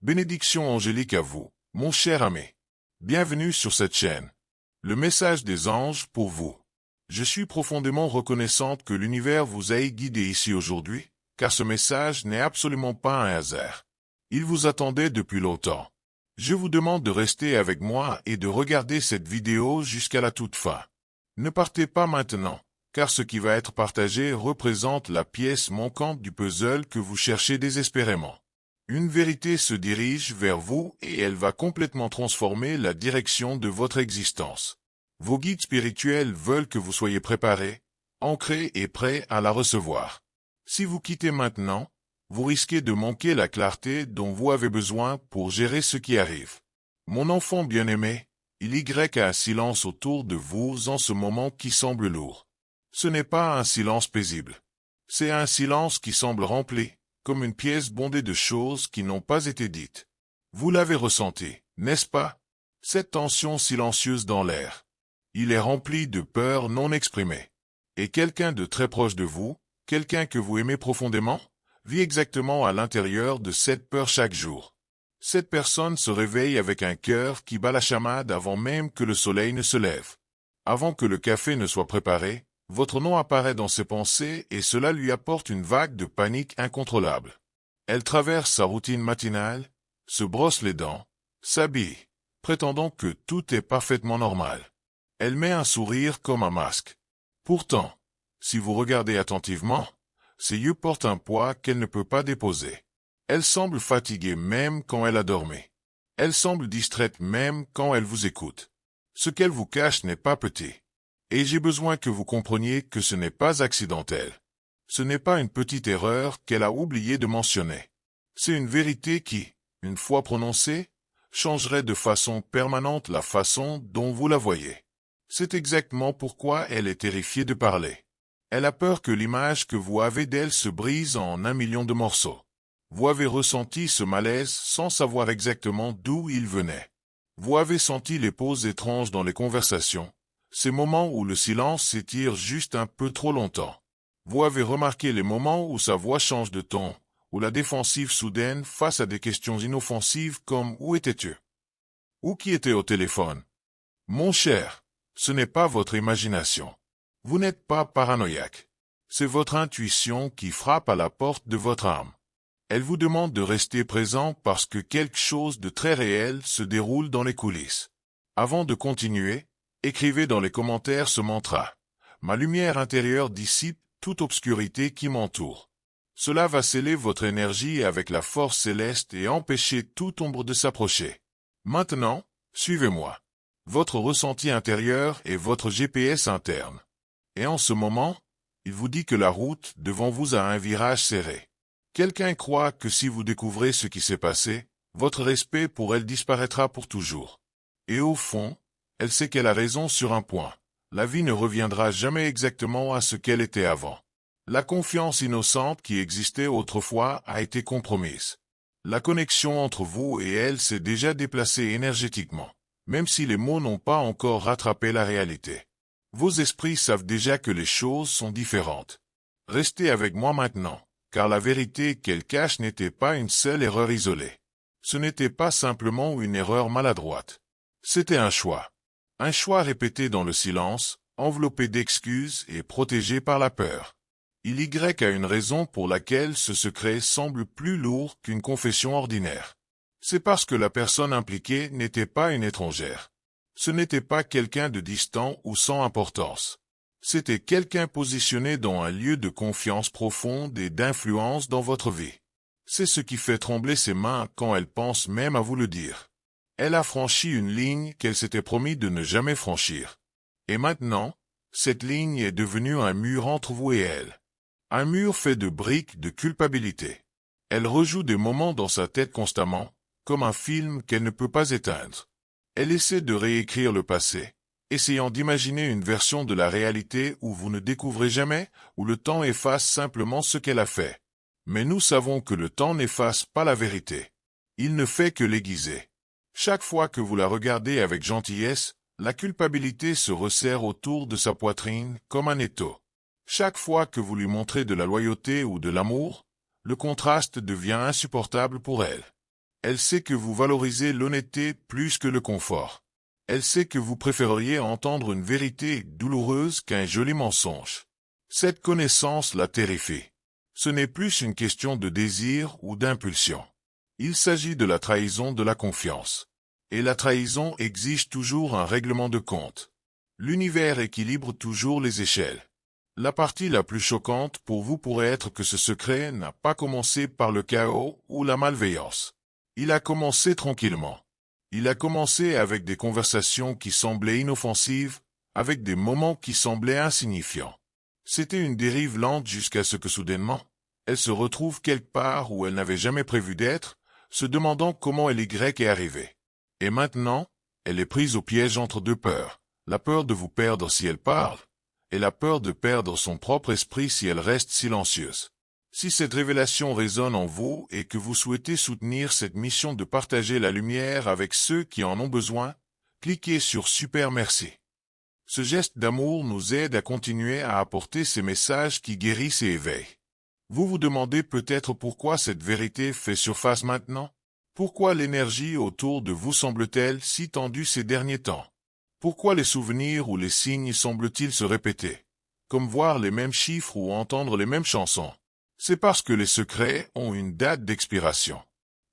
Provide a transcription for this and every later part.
Bénédiction angélique à vous, mon cher ami. Bienvenue sur cette chaîne. Le message des anges pour vous. Je suis profondément reconnaissante que l'univers vous ait guidé ici aujourd'hui, car ce message n'est absolument pas un hasard. Il vous attendait depuis longtemps. Je vous demande de rester avec moi et de regarder cette vidéo jusqu'à la toute fin. Ne partez pas maintenant, car ce qui va être partagé représente la pièce manquante du puzzle que vous cherchez désespérément. Une vérité se dirige vers vous et elle va complètement transformer la direction de votre existence. Vos guides spirituels veulent que vous soyez préparés, ancrés et prêts à la recevoir. Si vous quittez maintenant, vous risquez de manquer la clarté dont vous avez besoin pour gérer ce qui arrive. Mon enfant bien-aimé, il y a un silence autour de vous en ce moment qui semble lourd. Ce n'est pas un silence paisible. C'est un silence qui semble rempli, comme une pièce bondée de choses qui n'ont pas été dites. Vous l'avez ressenti, n'est-ce pas? Cette tension silencieuse dans l'air. Il est rempli de peurs non exprimées. Et quelqu'un de très proche de vous, quelqu'un que vous aimez profondément, vit exactement à l'intérieur de cette peur chaque jour. Cette personne se réveille avec un cœur qui bat la chamade avant même que le soleil ne se lève. Avant que le café ne soit préparé, votre nom apparaît dans ses pensées et cela lui apporte une vague de panique incontrôlable. Elle traverse sa routine matinale, se brosse les dents, s'habille, prétendant que tout est parfaitement normal. Elle met un sourire comme un masque. Pourtant, si vous regardez attentivement, ses yeux portent un poids qu'elle ne peut pas déposer. Elle semble fatiguée même quand elle a dormi. Elle semble distraite même quand elle vous écoute. Ce qu'elle vous cache n'est pas petit. Et j'ai besoin que vous compreniez que ce n'est pas accidentel. Ce n'est pas une petite erreur qu'elle a oublié de mentionner. C'est une vérité qui, une fois prononcée, changerait de façon permanente la façon dont vous la voyez. C'est exactement pourquoi elle est terrifiée de parler. Elle a peur que l'image que vous avez d'elle se brise en 1 million de morceaux. Vous avez ressenti ce malaise sans savoir exactement d'où il venait. Vous avez senti les pauses étranges dans les conversations. Ces moments où le silence s'étire juste un peu trop longtemps. Vous avez remarqué les moments où sa voix change de ton, ou la défensive soudaine face à des questions inoffensives comme « Où étais-tu » ou « Qui était au téléphone ?» Mon cher, ce n'est pas votre imagination. Vous n'êtes pas paranoïaque. C'est votre intuition qui frappe à la porte de votre âme. Elle vous demande de rester présent parce que quelque chose de très réel se déroule dans les coulisses. Avant de continuer, écrivez dans les commentaires ce mantra. Ma lumière intérieure dissipe toute obscurité qui m'entoure. Cela va sceller votre énergie avec la force céleste et empêcher toute ombre de s'approcher. Maintenant, suivez-moi. Votre ressenti intérieur est votre GPS interne. Et en ce moment, il vous dit que la route devant vous a un virage serré. Quelqu'un croit que si vous découvrez ce qui s'est passé, votre respect pour elle disparaîtra pour toujours. Et au fond, elle sait qu'elle a raison sur un point. La vie ne reviendra jamais exactement à ce qu'elle était avant. La confiance innocente qui existait autrefois a été compromise. La connexion entre vous et elle s'est déjà déplacée énergétiquement, même si les mots n'ont pas encore rattrapé la réalité. Vos esprits savent déjà que les choses sont différentes. Restez avec moi maintenant, car la vérité qu'elle cache n'était pas une seule erreur isolée. Ce n'était pas simplement une erreur maladroite. C'était un choix. Un choix répété dans le silence, enveloppé d'excuses et protégé par la peur. Il y a une raison pour laquelle ce secret semble plus lourd qu'une confession ordinaire. C'est parce que la personne impliquée n'était pas une étrangère. Ce n'était pas quelqu'un de distant ou sans importance. C'était quelqu'un positionné dans un lieu de confiance profonde et d'influence dans votre vie. C'est ce qui fait trembler ses mains quand elle pense même à vous le dire. Elle a franchi une ligne qu'elle s'était promis de ne jamais franchir. Et maintenant, cette ligne est devenue un mur entre vous et elle. Un mur fait de briques de culpabilité. Elle rejoue des moments dans sa tête constamment, comme un film qu'elle ne peut pas éteindre. Elle essaie de réécrire le passé, essayant d'imaginer une version de la réalité où vous ne découvrez jamais, où le temps efface simplement ce qu'elle a fait. Mais nous savons que le temps n'efface pas la vérité. Il ne fait que l'aiguiser. Chaque fois que vous la regardez avec gentillesse, la culpabilité se resserre autour de sa poitrine comme un étau. Chaque fois que vous lui montrez de la loyauté ou de l'amour, le contraste devient insupportable pour elle. Elle sait que vous valorisez l'honnêteté plus que le confort. Elle sait que vous préféreriez entendre une vérité douloureuse qu'un joli mensonge. Cette connaissance la terrifie. Ce n'est plus une question de désir ou d'impulsion. Il s'agit de la trahison de la confiance. Et la trahison exige toujours un règlement de compte. L'univers équilibre toujours les échelles. La partie la plus choquante pour vous pourrait être que ce secret n'a pas commencé par le chaos ou la malveillance. Il a commencé tranquillement. Il a commencé avec des conversations qui semblaient inoffensives, avec des moments qui semblaient insignifiants. C'était une dérive lente jusqu'à ce que soudainement, elle se retrouve quelque part où elle n'avait jamais prévu d'être, se demandant comment est arrivée. Et maintenant, elle est prise au piège entre deux peurs, la peur de vous perdre si elle parle, et la peur de perdre son propre esprit si elle reste silencieuse. Si cette révélation résonne en vous et que vous souhaitez soutenir cette mission de partager la lumière avec ceux qui en ont besoin, cliquez sur Super Merci. Ce geste d'amour nous aide à continuer à apporter ces messages qui guérissent et éveillent. Vous vous demandez peut-être pourquoi cette vérité fait surface maintenant? Pourquoi l'énergie autour de vous semble-t-elle si tendue ces derniers temps? Pourquoi les souvenirs ou les signes semblent-ils se répéter? Comme voir les mêmes chiffres ou entendre les mêmes chansons. C'est parce que les secrets ont une date d'expiration.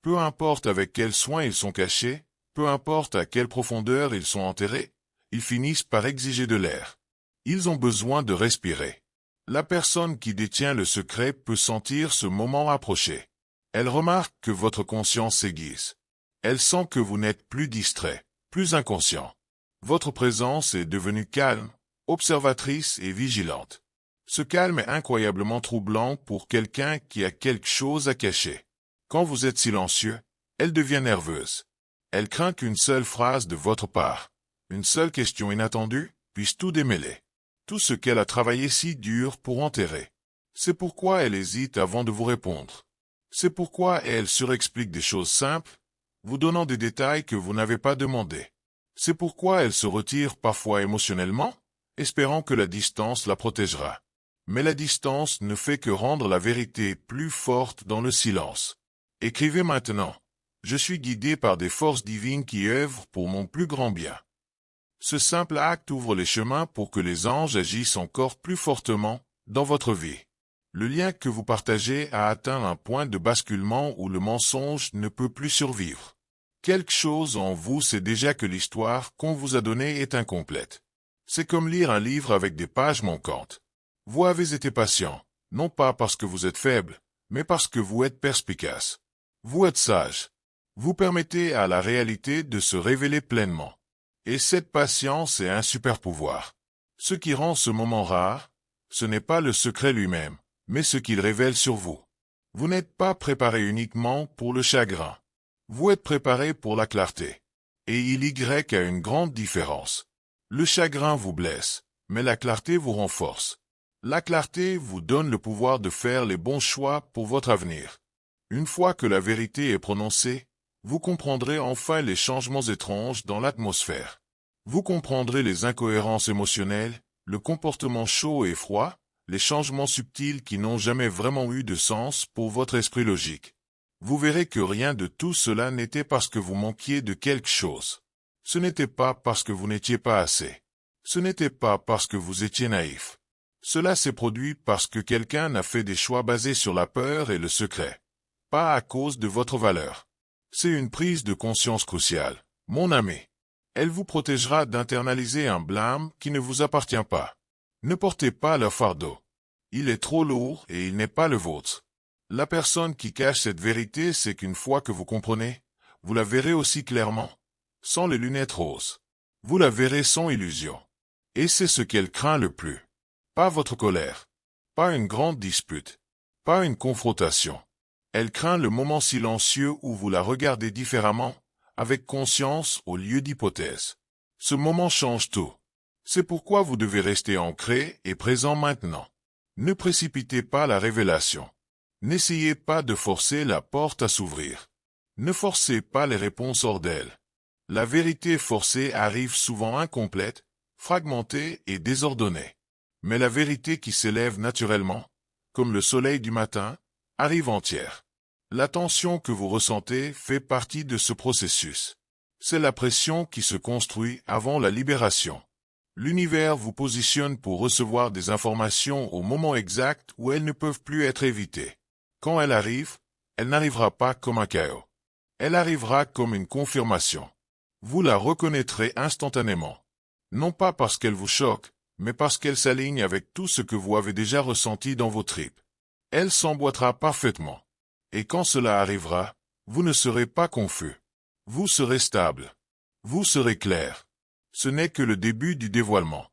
Peu importe avec quel soin ils sont cachés, peu importe à quelle profondeur ils sont enterrés, ils finissent par exiger de l'air. Ils ont besoin de respirer. La personne qui détient le secret peut sentir ce moment approcher. Elle remarque que votre conscience s'aiguise. Elle sent que vous n'êtes plus distrait, plus inconscient. Votre présence est devenue calme, observatrice et vigilante. Ce calme est incroyablement troublant pour quelqu'un qui a quelque chose à cacher. Quand vous êtes silencieux, elle devient nerveuse. Elle craint qu'une seule phrase de votre part, une seule question inattendue, puisse tout démêler. Tout ce qu'elle a travaillé si dur pour enterrer. C'est pourquoi elle hésite avant de vous répondre. C'est pourquoi elle surexplique des choses simples, vous donnant des détails que vous n'avez pas demandés. C'est pourquoi elle se retire parfois émotionnellement, espérant que la distance la protégera. Mais la distance ne fait que rendre la vérité plus forte dans le silence. Écrivez maintenant. Je suis guidé par des forces divines qui œuvrent pour mon plus grand bien. Ce simple acte ouvre les chemins pour que les anges agissent encore plus fortement dans votre vie. Le lien que vous partagez a atteint un point de basculement où le mensonge ne peut plus survivre. Quelque chose en vous sait déjà que l'histoire qu'on vous a donnée est incomplète. C'est comme lire un livre avec des pages manquantes. Vous avez été patient, non pas parce que vous êtes faible, mais parce que vous êtes perspicace. Vous êtes sage. Vous permettez à la réalité de se révéler pleinement. Et cette patience est un super pouvoir. Ce qui rend ce moment rare, ce n'est pas le secret lui-même, mais ce qu'il révèle sur vous. Vous n'êtes pas préparé uniquement pour le chagrin. Vous êtes préparé pour la clarté. Et il y a une grande différence. Le chagrin vous blesse, mais la clarté vous renforce. La clarté vous donne le pouvoir de faire les bons choix pour votre avenir. Une fois que la vérité est prononcée, vous comprendrez enfin les changements étranges dans l'atmosphère. Vous comprendrez les incohérences émotionnelles, le comportement chaud et froid, les changements subtils qui n'ont jamais vraiment eu de sens pour votre esprit logique. Vous verrez que rien de tout cela n'était parce que vous manquiez de quelque chose. Ce n'était pas parce que vous n'étiez pas assez. Ce n'était pas parce que vous étiez naïf. Cela s'est produit parce que quelqu'un a fait des choix basés sur la peur et le secret. Pas à cause de votre valeur. C'est une prise de conscience cruciale, mon ami. Elle vous protégera d'internaliser un blâme qui ne vous appartient pas. Ne portez pas leur fardeau. Il est trop lourd et il n'est pas le vôtre. La personne qui cache cette vérité sait qu'une fois que vous comprenez, vous la verrez aussi clairement, sans les lunettes roses. Vous la verrez sans illusion. Et c'est ce qu'elle craint le plus. Pas votre colère. Pas une grande dispute. Pas une confrontation. Elle craint le moment silencieux où vous la regardez différemment, avec conscience au lieu d'hypothèse. Ce moment change tout. C'est pourquoi vous devez rester ancré et présent maintenant. Ne précipitez pas la révélation. N'essayez pas de forcer la porte à s'ouvrir. Ne forcez pas les réponses hors d'elle. La vérité forcée arrive souvent incomplète, fragmentée et désordonnée. Mais la vérité qui s'élève naturellement, comme le soleil du matin, arrive entière. La tension que vous ressentez fait partie de ce processus. C'est la pression qui se construit avant la libération. L'univers vous positionne pour recevoir des informations au moment exact où elles ne peuvent plus être évitées. Quand elle arrive, elle n'arrivera pas comme un chaos. Elle arrivera comme une confirmation. Vous la reconnaîtrez instantanément. Non pas parce qu'elle vous choque, mais parce qu'elle s'aligne avec tout ce que vous avez déjà ressenti dans vos tripes. Elle s'emboîtera parfaitement. Et quand cela arrivera, vous ne serez pas confus. Vous serez stable. Vous serez clair. Ce n'est que le début du dévoilement.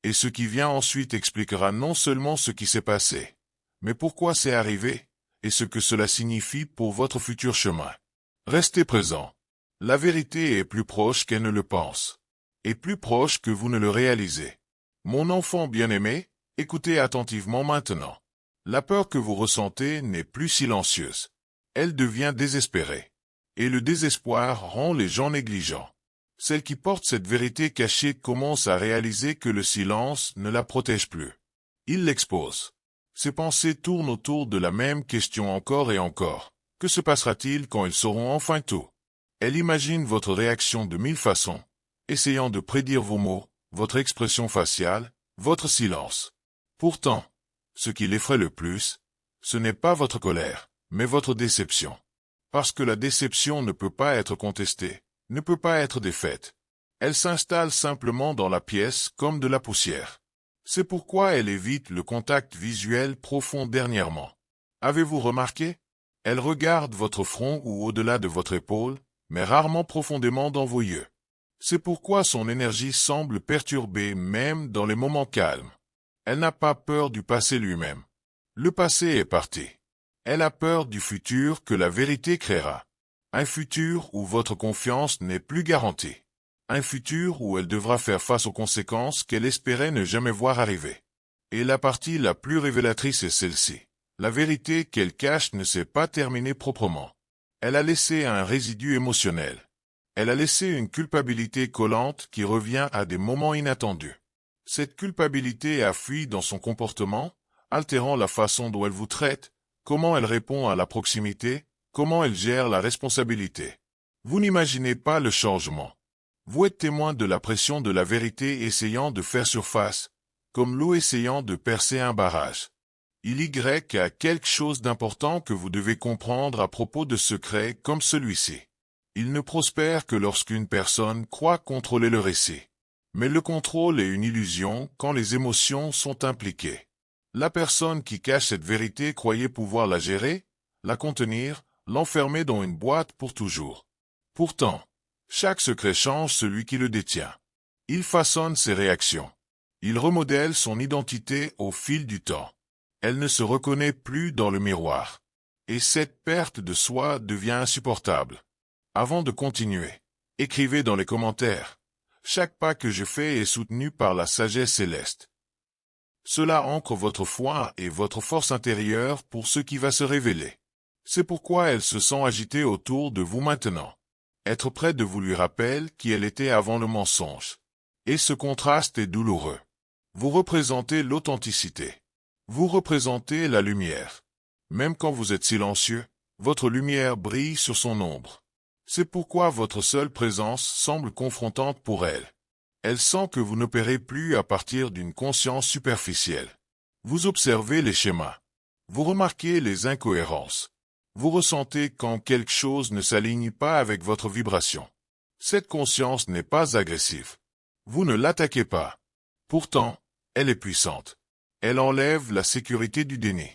Et ce qui vient ensuite expliquera non seulement ce qui s'est passé, mais pourquoi c'est arrivé, et ce que cela signifie pour votre futur chemin. Restez présent. La vérité est plus proche qu'elle ne le pense. Et plus proche que vous ne le réalisez. Mon enfant bien-aimé, écoutez attentivement maintenant. La peur que vous ressentez n'est plus silencieuse. Elle devient désespérée. Et le désespoir rend les gens négligents. Celle qui porte cette vérité cachée commence à réaliser que le silence ne la protège plus. Il l'expose. Ses pensées tournent autour de la même question encore et encore. Que se passera-t-il quand ils sauront enfin tout? Elle imagine votre réaction de mille façons, essayant de prédire vos mots, votre expression faciale, votre silence. Pourtant, ce qui l'effraie le plus, ce n'est pas votre colère, mais votre déception. Parce que la déception ne peut pas être contestée, ne peut pas être défaite. Elle s'installe simplement dans la pièce comme de la poussière. C'est pourquoi elle évite le contact visuel profond dernièrement. Avez-vous remarqué? Elle regarde votre front ou au-delà de votre épaule, mais rarement profondément dans vos yeux. C'est pourquoi son énergie semble perturbée même dans les moments calmes. Elle n'a pas peur du passé lui-même. Le passé est parti. Elle a peur du futur que la vérité créera. Un futur où votre confiance n'est plus garantie. Un futur où elle devra faire face aux conséquences qu'elle espérait ne jamais voir arriver. Et la partie la plus révélatrice est celle-ci. La vérité qu'elle cache ne s'est pas terminée proprement. Elle a laissé un résidu émotionnel. Elle a laissé une culpabilité collante qui revient à des moments inattendus. Cette culpabilité a fui dans son comportement, altérant la façon dont elle vous traite, comment elle répond à la proximité, comment elle gère la responsabilité. Vous n'imaginez pas le changement. Vous êtes témoin de la pression de la vérité essayant de faire surface, comme l'eau essayant de percer un barrage. Il y a quelque chose d'important que vous devez comprendre à propos de secrets comme celui-ci. Il ne prospère que lorsqu'une personne croit contrôler le récit. Mais le contrôle est une illusion quand les émotions sont impliquées. La personne qui cache cette vérité croyait pouvoir la gérer, la contenir, l'enfermer dans une boîte pour toujours. Pourtant, chaque secret change celui qui le détient. Il façonne ses réactions. Il remodèle son identité au fil du temps. Elle ne se reconnaît plus dans le miroir. Et cette perte de soi devient insupportable. Avant de continuer, écrivez dans les commentaires. Chaque pas que je fais est soutenu par la sagesse céleste. Cela ancre votre foi et votre force intérieure pour ce qui va se révéler. C'est pourquoi elle se sent agitée autour de vous maintenant. Être près de vous lui rappelle qui elle était avant le mensonge. Et ce contraste est douloureux. Vous représentez l'authenticité. Vous représentez la lumière. Même quand vous êtes silencieux, votre lumière brille sur son ombre. C'est pourquoi votre seule présence semble confrontante pour elle. Elle sent que vous n'opérez plus à partir d'une conscience superficielle. Vous observez les schémas. Vous remarquez les incohérences. Vous ressentez quand quelque chose ne s'aligne pas avec votre vibration. Cette conscience n'est pas agressive. Vous ne l'attaquez pas. Pourtant, elle est puissante. Elle enlève la sécurité du déni.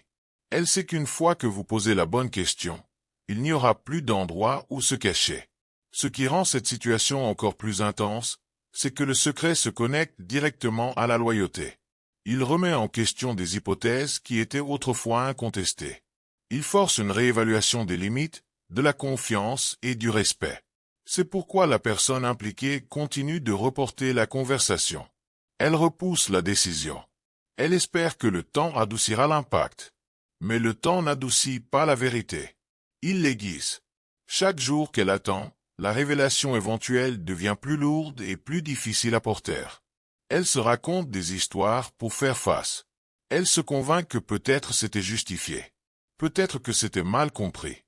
Elle sait qu'une fois que vous posez la bonne question, il n'y aura plus d'endroit où se cacher. Ce qui rend cette situation encore plus intense, c'est que le secret se connecte directement à la loyauté. Il remet en question des hypothèses qui étaient autrefois incontestées. Il force une réévaluation des limites, de la confiance et du respect. C'est pourquoi la personne impliquée continue de reporter la conversation. Elle repousse la décision. Elle espère que le temps adoucira l'impact. Mais le temps n'adoucit pas la vérité. Il l'aiguise. Chaque jour qu'elle attend, la révélation éventuelle devient plus lourde et plus difficile à porter. Elle se raconte des histoires pour faire face. Elle se convainc que peut-être c'était justifié. Peut-être que c'était mal compris.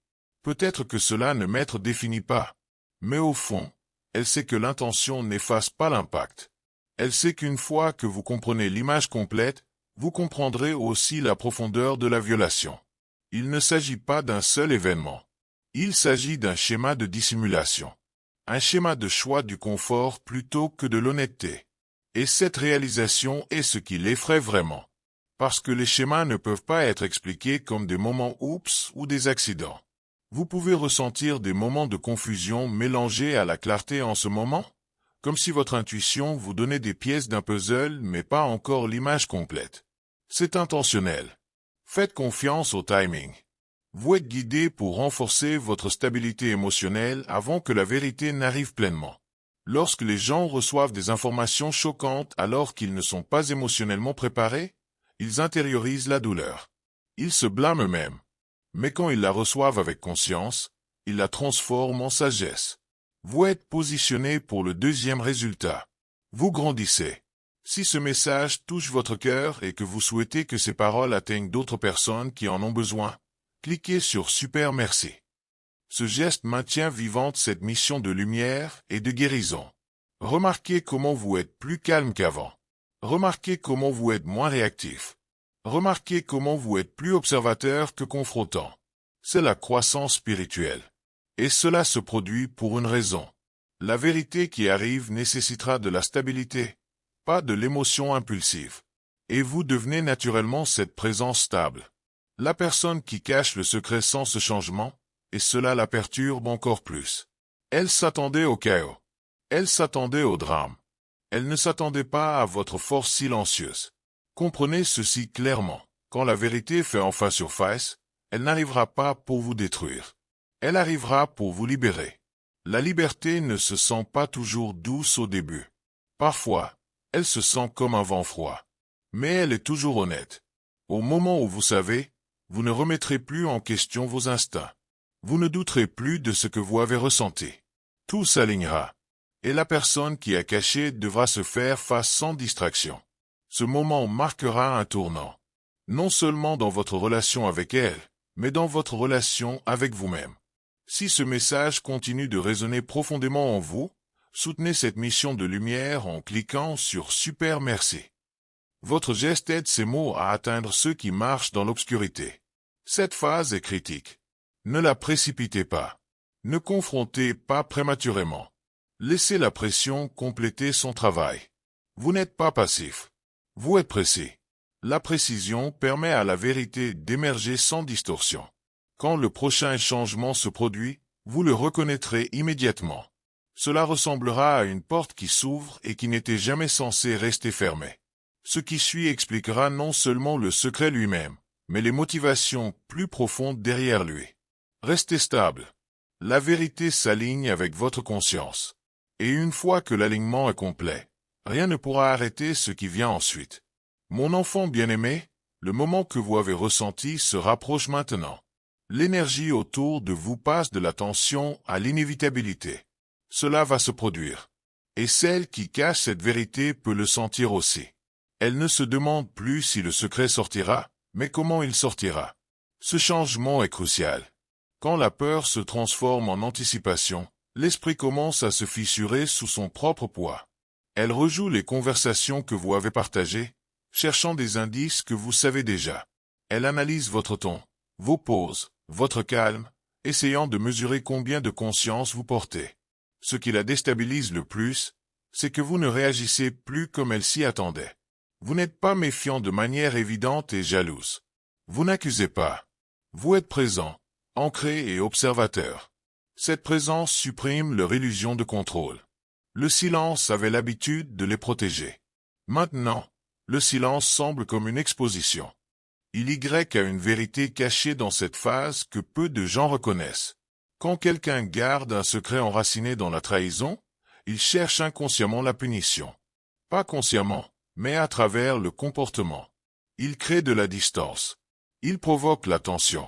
Peut-être que cela ne m'être définit pas. Mais au fond, elle sait que l'intention n'efface pas l'impact. Elle sait qu'une fois que vous comprenez l'image complète, vous comprendrez aussi la profondeur de la violation. Il ne s'agit pas d'un seul événement. Il s'agit d'un schéma de dissimulation. Un schéma de choix du confort plutôt que de l'honnêteté. Et cette réalisation est ce qui l'effraie vraiment. Parce que les schémas ne peuvent pas être expliqués comme des moments oups ou des accidents. Vous pouvez ressentir des moments de confusion mélangés à la clarté en ce moment, comme si votre intuition vous donnait des pièces d'un puzzle mais pas encore l'image complète. C'est intentionnel. Faites confiance au timing. Vous êtes guidé pour renforcer votre stabilité émotionnelle avant que la vérité n'arrive pleinement. Lorsque les gens reçoivent des informations choquantes alors qu'ils ne sont pas émotionnellement préparés, ils intériorisent la douleur. Ils se blâment eux-mêmes. Mais quand ils la reçoivent avec conscience, ils la transforment en sagesse. Vous êtes positionné pour le deuxième résultat. Vous grandissez. Si ce message touche votre cœur et que vous souhaitez que ces paroles atteignent d'autres personnes qui en ont besoin, cliquez sur Super Merci. Ce geste maintient vivante cette mission de lumière et de guérison. Remarquez comment vous êtes plus calme qu'avant. Remarquez comment vous êtes moins réactif. Remarquez comment vous êtes plus observateur que confrontant. C'est la croissance spirituelle. Et cela se produit pour une raison. La vérité qui arrive nécessitera de la stabilité, pas de l'émotion impulsive. Et vous devenez naturellement cette présence stable. La personne qui cache le secret sent ce changement, et cela la perturbe encore plus. Elle s'attendait au chaos. Elle s'attendait au drame. Elle ne s'attendait pas à votre force silencieuse. Comprenez ceci clairement. Quand la vérité fait enfin surface, elle n'arrivera pas pour vous détruire. Elle arrivera pour vous libérer. La liberté ne se sent pas toujours douce au début. Parfois, elle se sent comme un vent froid. Mais elle est toujours honnête. Au moment où vous savez, vous ne remettrez plus en question vos instincts. Vous ne douterez plus de ce que vous avez ressenti. Tout s'alignera. Et la personne qui a caché devra se faire face sans distraction. Ce moment marquera un tournant. Non seulement dans votre relation avec elle, mais dans votre relation avec vous-même. Si ce message continue de résonner profondément en vous, soutenez cette mission de lumière en cliquant sur Super Merci. Votre geste aide ces mots à atteindre ceux qui marchent dans l'obscurité. Cette phase est critique. Ne la précipitez pas. Ne confrontez pas prématurément. Laissez la pression compléter son travail. Vous n'êtes pas passif. Vous êtes précis. La précision permet à la vérité d'émerger sans distorsion. Quand le prochain changement se produit, vous le reconnaîtrez immédiatement. Cela ressemblera à une porte qui s'ouvre et qui n'était jamais censée rester fermée. Ce qui suit expliquera non seulement le secret lui-même, mais les motivations plus profondes derrière lui. Restez stable. La vérité s'aligne avec votre conscience. Et une fois que l'alignement est complet, rien ne pourra arrêter ce qui vient ensuite. Mon enfant bien-aimé, le moment que vous avez ressenti se rapproche maintenant. L'énergie autour de vous passe de la tension à l'inévitabilité. Cela va se produire. Et celle qui cache cette vérité peut le sentir aussi. Elle ne se demande plus si le secret sortira, mais comment il sortira. Ce changement est crucial. Quand la peur se transforme en anticipation, l'esprit commence à se fissurer sous son propre poids. Elle rejoue les conversations que vous avez partagées, cherchant des indices que vous savez déjà. Elle analyse votre ton, vos pauses, votre calme, essayant de mesurer combien de conscience vous portez. Ce qui la déstabilise le plus, c'est que vous ne réagissez plus comme elle s'y attendait. Vous n'êtes pas méfiant de manière évidente et jalouse. Vous n'accusez pas. Vous êtes présent, ancré et observateur. Cette présence supprime leur illusion de contrôle. Le silence avait l'habitude de les protéger. Maintenant, le silence semble comme une exposition. Il y a une vérité cachée dans cette phase que peu de gens reconnaissent. Quand quelqu'un garde un secret enraciné dans la trahison, il cherche inconsciemment la punition. Pas consciemment, mais à travers le comportement. Il crée de la distance. Il provoque la tension.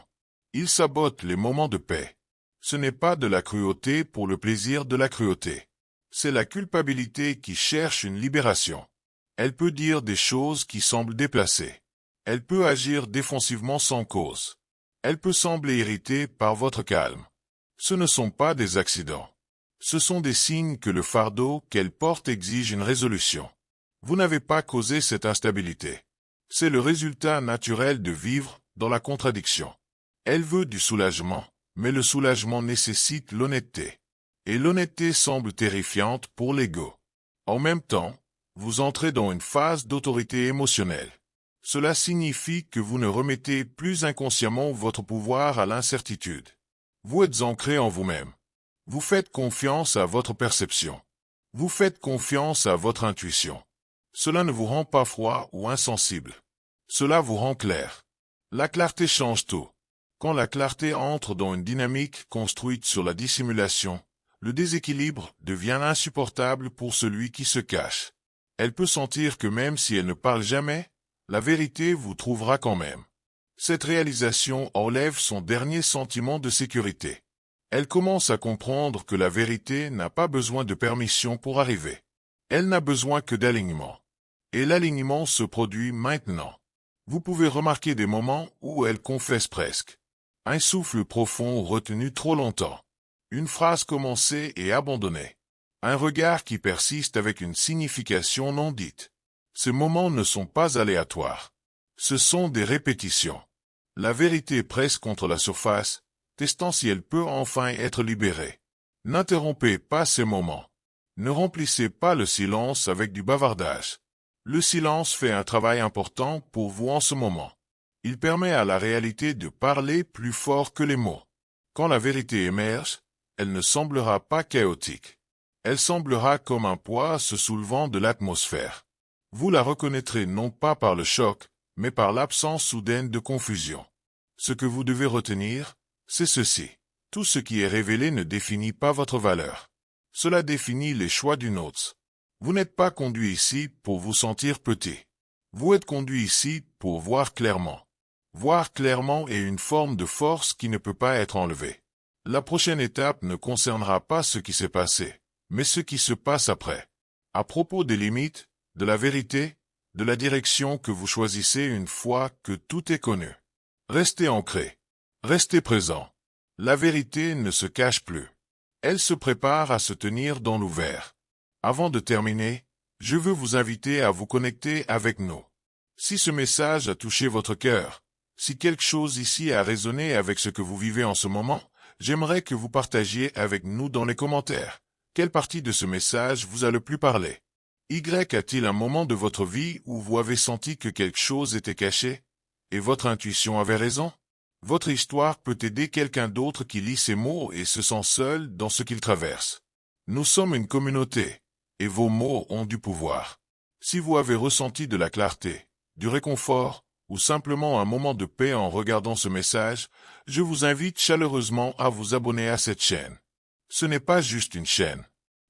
Il sabote les moments de paix. Ce n'est pas de la cruauté pour le plaisir de la cruauté. C'est la culpabilité qui cherche une libération. Elle peut dire des choses qui semblent déplacées. Elle peut agir défensivement sans cause. Elle peut sembler irritée par votre calme. Ce ne sont pas des accidents. Ce sont des signes que le fardeau qu'elle porte exige une résolution. Vous n'avez pas causé cette instabilité. C'est le résultat naturel de vivre dans la contradiction. Elle veut du soulagement, mais le soulagement nécessite l'honnêteté. Et l'honnêteté semble terrifiante pour l'ego. En même temps, vous entrez dans une phase d'autorité émotionnelle. Cela signifie que vous ne remettez plus inconsciemment votre pouvoir à l'incertitude. Vous êtes ancré en vous-même. Vous faites confiance à votre perception. Vous faites confiance à votre intuition. Cela ne vous rend pas froid ou insensible. Cela vous rend clair. La clarté change tout. Quand la clarté entre dans une dynamique construite sur la dissimulation, le déséquilibre devient insupportable pour celui qui se cache. Elle peut sentir que même si elle ne parle jamais, la vérité vous trouvera quand même. Cette réalisation enlève son dernier sentiment de sécurité. Elle commence à comprendre que la vérité n'a pas besoin de permission pour arriver. Elle n'a besoin que d'alignement. Et l'alignement se produit maintenant. Vous pouvez remarquer des moments où elle confesse presque. Un souffle profond retenu trop longtemps. Une phrase commencée et abandonnée. Un regard qui persiste avec une signification non dite. Ces moments ne sont pas aléatoires. Ce sont des répétitions. La vérité presse contre la surface, testant si elle peut enfin être libérée. N'interrompez pas ces moments. Ne remplissez pas le silence avec du bavardage. Le silence fait un travail important pour vous en ce moment. Il permet à la réalité de parler plus fort que les mots. Quand la vérité émerge, elle ne semblera pas chaotique. Elle semblera comme un poids se soulevant de l'atmosphère. Vous la reconnaîtrez non pas par le choc, mais par l'absence soudaine de confusion. Ce que vous devez retenir, c'est ceci. Tout ce qui est révélé ne définit pas votre valeur. Cela définit les choix d'une autre. Vous n'êtes pas conduit ici pour vous sentir petit. Vous êtes conduit ici pour voir clairement. Voir clairement est une forme de force qui ne peut pas être enlevée. La prochaine étape ne concernera pas ce qui s'est passé, mais ce qui se passe après. À propos des limites, de la vérité, de la direction que vous choisissez une fois que tout est connu. Restez ancré. Restez présent. La vérité ne se cache plus. Elle se prépare à se tenir dans l'ouvert. Avant de terminer, je veux vous inviter à vous connecter avec nous. Si ce message a touché votre cœur, si quelque chose ici a résonné avec ce que vous vivez en ce moment, j'aimerais que vous partagiez avec nous dans les commentaires. Quelle partie de ce message vous a le plus parlé? A-t-il un moment de votre vie où vous avez senti que quelque chose était caché, et votre intuition avait raison? Votre histoire peut aider quelqu'un d'autre qui lit ces mots et se sent seul dans ce qu'il traverse. Nous sommes une communauté, et vos mots ont du pouvoir. Si vous avez ressenti de la clarté, du réconfort, ou simplement un moment de paix en regardant ce message, je vous invite chaleureusement à vous abonner à cette chaîne. Ce n'est pas juste une chaîne.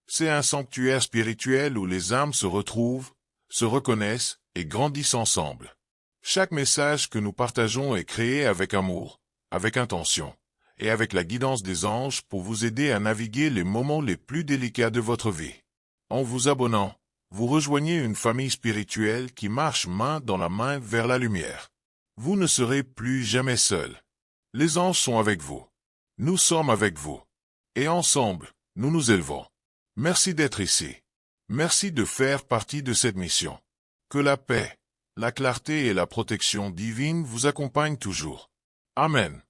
C'est un sanctuaire spirituel où les âmes se retrouvent, se reconnaissent et grandissent ensemble. Chaque message que nous partageons est créé avec amour, avec intention, et avec la guidance des anges pour vous aider à naviguer les moments les plus délicats de votre vie. En vous abonnant, vous rejoignez une famille spirituelle qui marche main dans la main vers la lumière. Vous ne serez plus jamais seul. Les anges sont avec vous. Nous sommes avec vous. Et ensemble, nous nous élevons. Merci d'être ici. Merci de faire partie de cette mission. Que la paix, la clarté et la protection divine vous accompagnent toujours. Amen.